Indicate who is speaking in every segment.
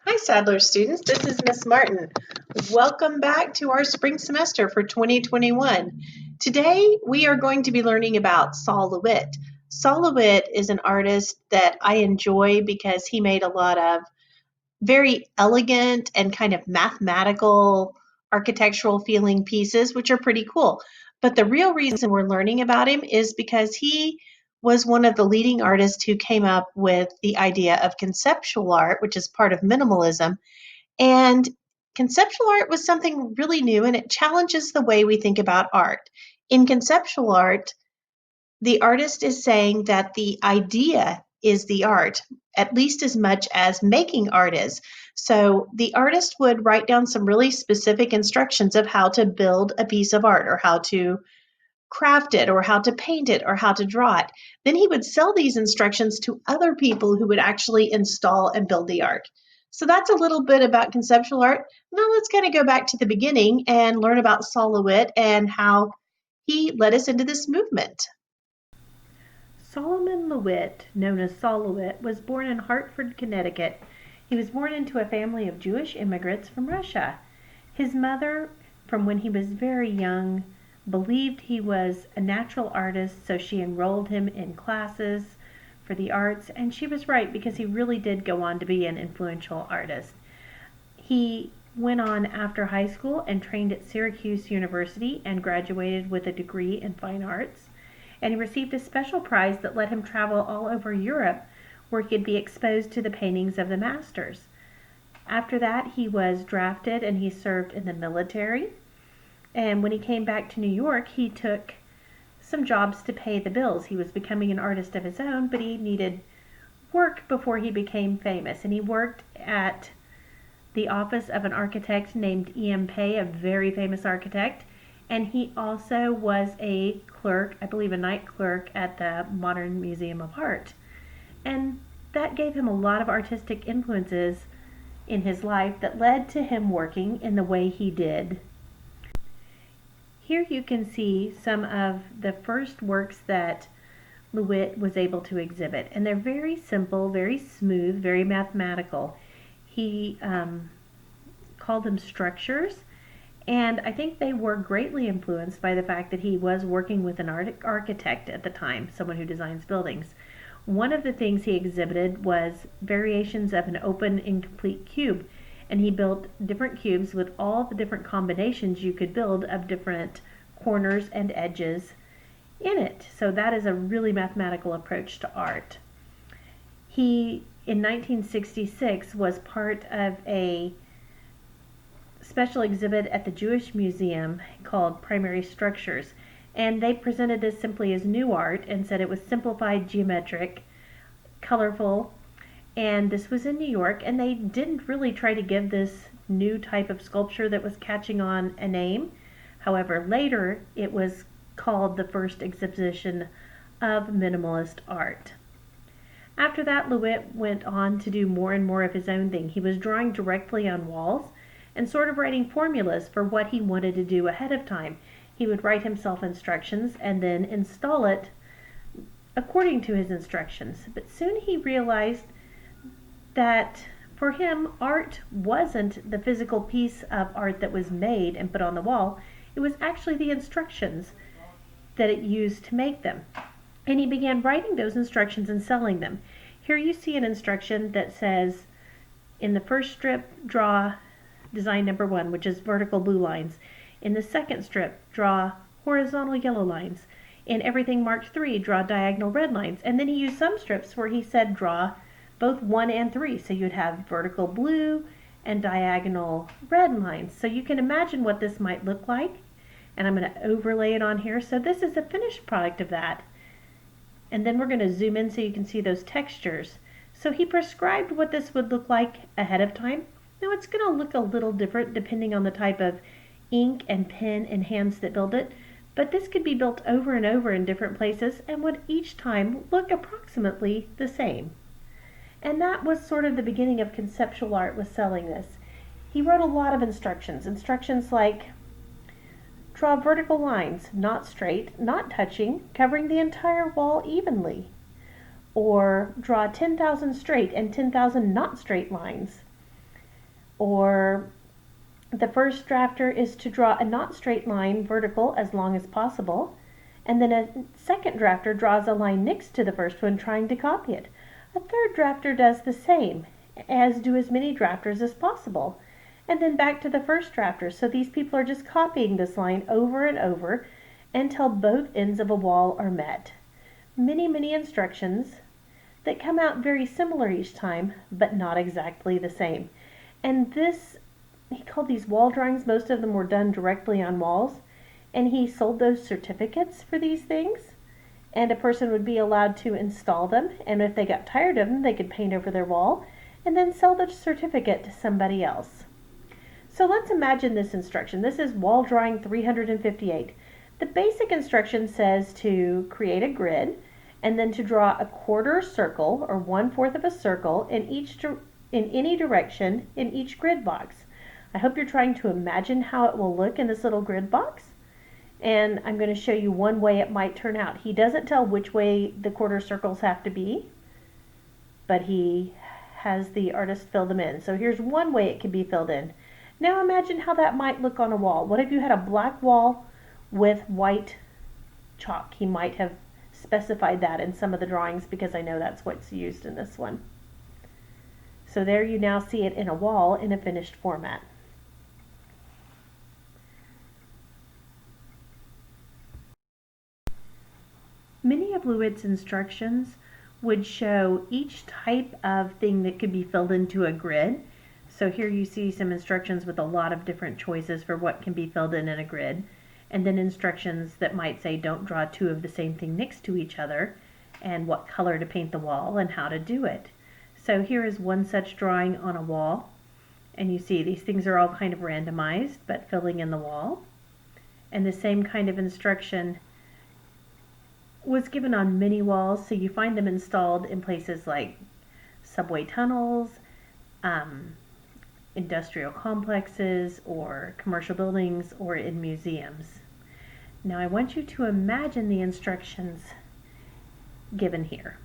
Speaker 1: Hi, Sadler students. This is Miss Martin. Welcome back to our spring semester for 2021. Today, we are going to be learning about Sol Lewitt. Sol Lewitt is an artist that I enjoy because he made a lot of very elegant and kind of mathematical architectural feeling pieces, which are pretty cool. But the real reason we're learning about him is because he was one of the leading artists who came up with the idea of conceptual art, which is part of minimalism. And conceptual art was something really new and it challenges the way we think about art. In conceptual art, the artist is saying that the idea is the art, at least as much as making art is. So the artist would write down some really specific instructions of how to build a piece of art or how to craft it or how to paint it or how to draw it. Then he would sell these instructions to other people who would actually install and build the art. So that's a little bit about conceptual art. Now let's kind of go back to the beginning and learn about Sol Lewitt and how he led us into this movement.
Speaker 2: Solomon Lewitt, known as Sol Lewitt, was born in Hartford, Connecticut. He was born into a family of Jewish immigrants from Russia. His mother, from when he was very young, believed he was a natural artist, so she enrolled him in classes for the arts, and she was right because he really did go on to be an influential artist. He went on after high school and trained at Syracuse University and graduated with a degree in fine arts. And he received a special prize that let him travel all over Europe where he could be exposed to the paintings of the masters. After that, he was drafted and he served in the military. And when he came back to New York, he took some jobs to pay the bills. He was becoming an artist of his own, but he needed work before he became famous. And he worked at the office of an architect named E.M. Pei, a very famous architect. And he also was a clerk, I believe a night clerk, at the Modern Museum of Art. And that gave him a lot of artistic influences in his life that led to him working in the way he did. Here you can see some of the first works that Lewitt was able to exhibit. And they're very simple, very smooth, very mathematical. He called them structures. And I think they were greatly influenced by the fact that he was working with an architect at the time, someone who designs buildings. One of the things he exhibited was variations of an open incomplete cube. And he built different cubes with all the different combinations you could build of different corners and edges in it. So that is a really mathematical approach to art. He, in 1966, was part of a special exhibit at the Jewish Museum called Primary Structures, and they presented this simply as new art and said it was simplified, geometric, colorful, and this was in New York, and they didn't really try to give this new type of sculpture that was catching on a name. However, later it was called the first exhibition of minimalist art. After that, Lewitt went on to do more and more of his own thing. He was drawing directly on walls and sort of writing formulas for what he wanted to do ahead of time. He would write himself instructions and then install it according to his instructions. But soon he realized that for him, art wasn't the physical piece of art that was made and put on the wall. It was actually the instructions that it used to make them. And he began writing those instructions and selling them. Here you see an instruction that says, in the first strip, draw design number 1, which is vertical blue lines. In the second strip, draw horizontal yellow lines. In everything marked 3, draw diagonal red lines. And then he used some strips where he said draw both 1 and 3. So you'd have vertical blue and diagonal red lines. So you can imagine what this might look like. And I'm going to overlay it on here. So this is a finished product of that. And then we're going to zoom in so you can see those textures. So he prescribed what this would look like ahead of time. Now it's going to look a little different depending on the type of ink and pen and hands that build it, but this could be built over and over in different places and would each time look approximately the same. And that was sort of the beginning of conceptual art, was selling this. He wrote a lot of instructions like draw vertical lines, not straight, not touching, covering the entire wall evenly. Or draw 10,000 straight and 10,000 not straight lines. Or the first drafter is to draw a not straight line vertical as long as possible, and then a second drafter draws a line next to the first one trying to copy it. A third drafter does the same, as do as many drafters as possible, and then back to the first drafter. So these people are just copying this line over and over until both ends of a wall are met. Many instructions that come out very similar each time, but not exactly the same. And this, he called these wall drawings. Most of them were done directly on walls, and he sold those certificates for these things, and a person would be allowed to install them, and if they got tired of them, they could paint over their wall and then sell the certificate to somebody else. So let's imagine this instruction. This is wall drawing 358. The basic instruction says to create a grid and then to draw a quarter circle or 1/4 of a circle in any direction in each grid box. I hope you're trying to imagine how it will look in this little grid box. And I'm going to show you one way it might turn out. He doesn't tell which way the quarter circles have to be, but he has the artist fill them in. So here's one way it can be filled in. Now imagine how that might look on a wall. What if you had a black wall with white chalk? He might have specified that in some of the drawings because I know that's what's used in this one. So there you now see it in a wall in a finished format. Many of Lewitt's instructions would show each type of thing that could be filled into a grid. So here you see some instructions with a lot of different choices for what can be filled in a grid, and then instructions that might say don't draw two of the same thing next to each other, and what color to paint the wall and how to do it. So here is one such drawing on a wall, and you see these things are all kind of randomized but filling in the wall. And the same kind of instruction was given on many walls, so you find them installed in places like subway tunnels, industrial complexes, or commercial buildings, or in museums. Now I want you to imagine the instructions given here.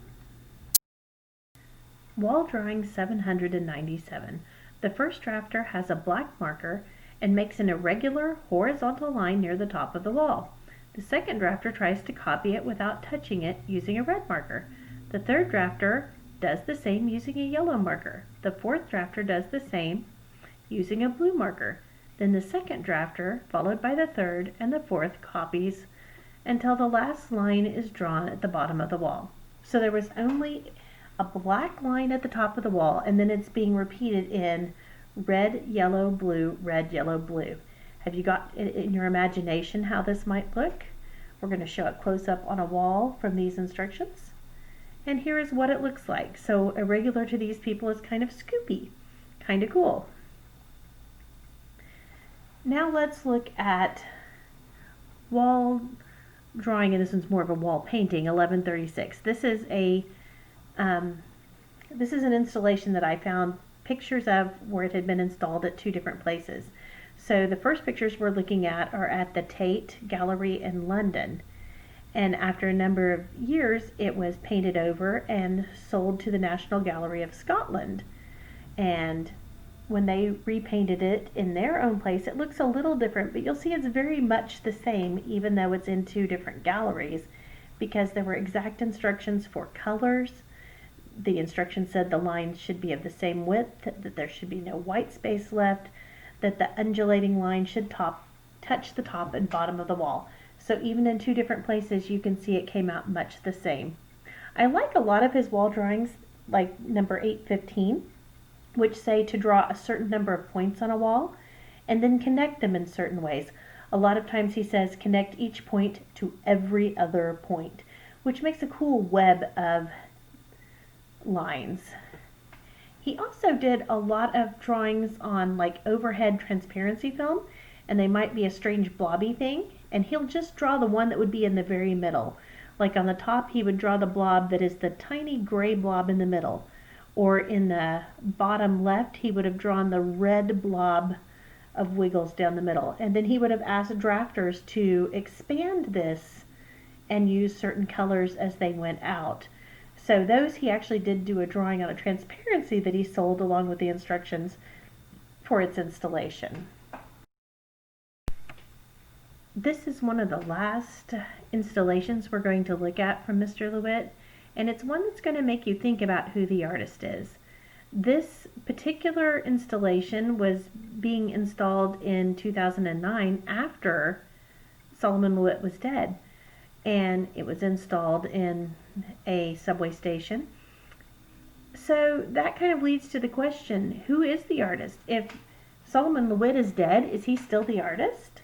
Speaker 2: Wall drawing 797. The first drafter has a black marker and makes an irregular horizontal line near the top of the wall. The second drafter tries to copy it without touching it using a red marker. The third drafter does the same using a yellow marker. The fourth drafter does the same using a blue marker. Then the second drafter, followed by the third and the fourth, copies until the last line is drawn at the bottom of the wall. So there was only a black line at the top of the wall, and then it's being repeated in red, yellow, blue, red, yellow, blue. Have you got in your imagination how this might look? We're going to show it close up on a wall from these instructions. And here is what it looks like. So irregular to these people is kind of scoopy, kind of cool. Now let's look at wall drawing, and this one's more of a wall painting, 1136. This is an installation that I found pictures of where it had been installed at two different places. So the first pictures we're looking at are at the Tate Gallery in London. And after a number of years, it was painted over and sold to the National Gallery of Scotland. And when they repainted it in their own place, it looks a little different, but you'll see it's very much the same, even though it's in two different galleries, because there were exact instructions for colors. The instructions said the lines should be of the same width, that there should be no white space left, that the undulating line should touch the top and bottom of the wall. So even in two different places, you can see it came out much the same. I like a lot of his wall drawings, like number 815, which say to draw a certain number of points on a wall and then connect them in certain ways. A lot of times he says connect each point to every other point, which makes a cool web of lines. He also did a lot of drawings on like overhead transparency film, and they might be a strange blobby thing, and he'll just draw the one that would be in the very middle. Like on the top, he would draw the blob that is the tiny gray blob in the middle. Or in the bottom left, he would have drawn the red blob of wiggles down the middle. And then he would have asked drafters to expand this and use certain colors as they went out. So those he actually did do a drawing on a transparency that he sold along with the instructions for its installation. This is one of the last installations we're going to look at from Mr. Lewitt, and it's one that's going to make you think about who the artist is. This particular installation was being installed in 2009 after Solomon Lewitt was dead, and it was installed in a subway station. So that kind of leads to the question, who is the artist? If Solomon Lewitt is dead, is he still the artist?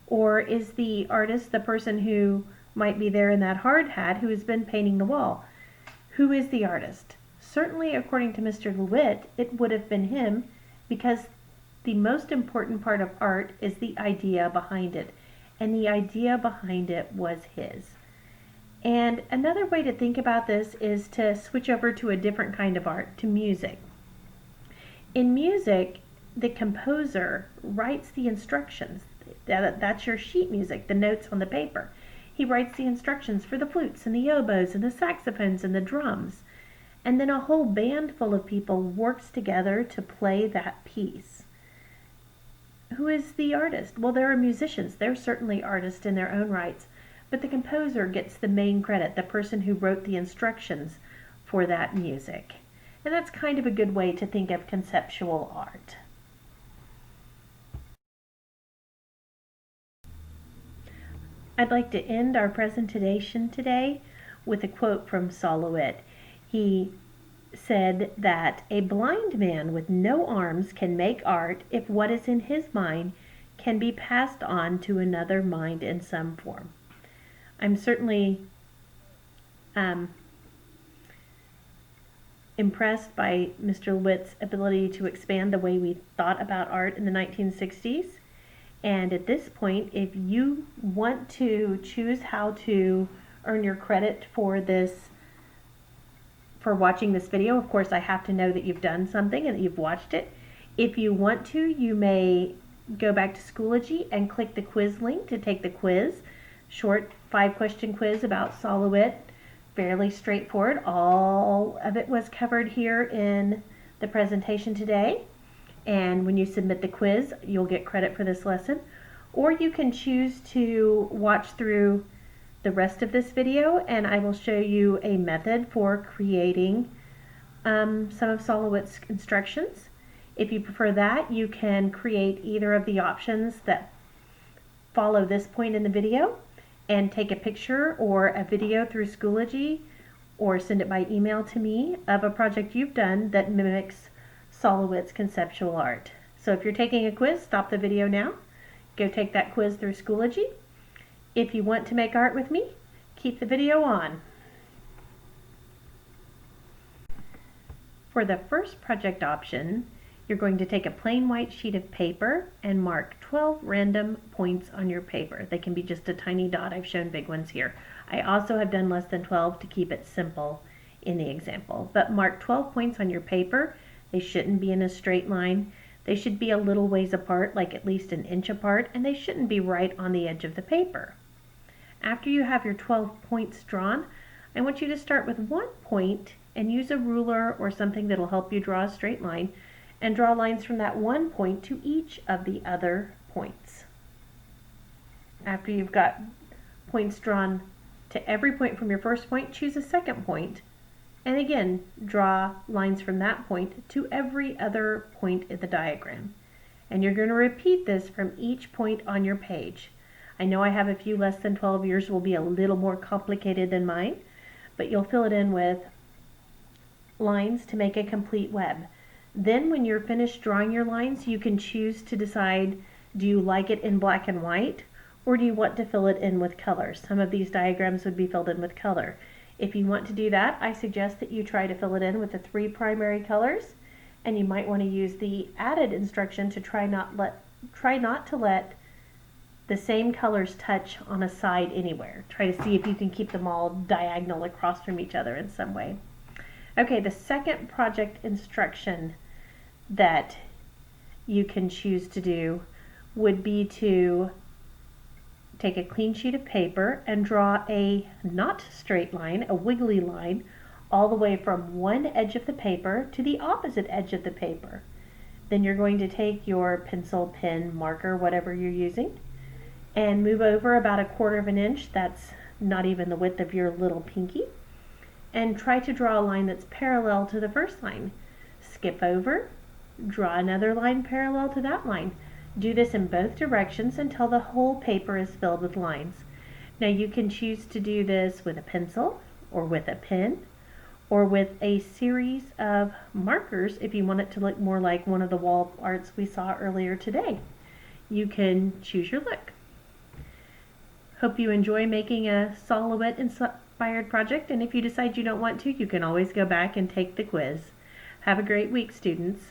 Speaker 2: Or is the artist the person who might be there in that hard hat who has been painting the wall? Who is the artist? Certainly, according to Mr. Lewitt, it would have been him, because the most important part of art is the idea behind it. And the idea behind it was his. And another way to think about this is to switch over to a different kind of art, to music. In music, the composer writes the instructions. That's your sheet music, the notes on the paper. He writes the instructions for the flutes and the oboes and the saxophones and the drums. And then a whole band full of people works together to play that piece. Who is the artist? Well, there are musicians. They're certainly artists in their own rights. But the composer gets the main credit, the person who wrote the instructions for that music. And that's kind of a good way to think of conceptual art. I'd like to end our presentation today with a quote from Sol Lewitt. He said that a blind man with no arms can make art if what is in his mind can be passed on to another mind in some form. I'm certainly impressed by Mr. Lewitt's ability to expand the way we thought about art in the 1960s. And at this point, if you want to choose how to earn your credit for this, for watching this video, of course I have to know that you've done something and that you've watched it. If you want to, you may go back to Schoology and click the quiz link to take the quiz. Short 5-question quiz about Sol Lewitt. Fairly straightforward. All of it was covered here in the presentation today. And when you submit the quiz, you'll get credit for this lesson. Or you can choose to watch through the rest of this video, and I will show you a method for creating some of Sol Lewitt's instructions. If you prefer that, you can create either of the options that follow this point in the video and take a picture or a video through Schoology, or send it by email to me of a project you've done that mimics Sol Lewitt's conceptual art. So if you're taking a quiz, stop the video now. Go take that quiz through Schoology. If you want to make art with me, keep the video on. For the first project option, you're going to take a plain white sheet of paper and mark 12 random points on your paper. They can be just a tiny dot. I've shown big ones here. I also have done less than 12 to keep it simple in the example. But mark 12 points on your paper. They shouldn't be in a straight line. They should be a little ways apart, like at least an inch apart, and they shouldn't be right on the edge of the paper. After you have your 12 points drawn, I want you to start with 1 point and use a ruler or something that'll help you draw a straight line, and draw lines from that 1 point to each of the other points. After you've got points drawn to every point from your first point, choose a second point, and again, draw lines from that point to every other point in the diagram. And you're going to repeat this from each point on your page. I know I have a few less than 12. Yours will be a little more complicated than mine, but you'll fill it in with lines to make a complete web. Then when you're finished drawing your lines, you can choose to decide, do you like it in black and white, or do you want to fill it in with color? Some of these diagrams would be filled in with color. If you want to do that, I suggest that you try to fill it in with the 3 primary colors, and you might want to use the added instruction to try not to let the same colors touch on a side anywhere. Try to see if you can keep them all diagonal across from each other in some way. Okay, the second project instruction that you can choose to do would be to take a clean sheet of paper and draw a not straight line, a wiggly line, all the way from one edge of the paper to the opposite edge of the paper. Then you're going to take your pencil, pen, marker, whatever you're using, and move over about 1/4 of an inch. That's not even the width of your little pinky. And try to draw a line that's parallel to the first line. Skip over, draw another line parallel to that line. Do this in both directions until the whole paper is filled with lines. Now you can choose to do this with a pencil or with a pen or with a series of markers if you want it to look more like one of the wall arts we saw earlier today. You can choose your look. Hope you enjoy making a Sol LeWitt inspired project, and if you decide you don't want to, you can always go back and take the quiz. Have a great week, students.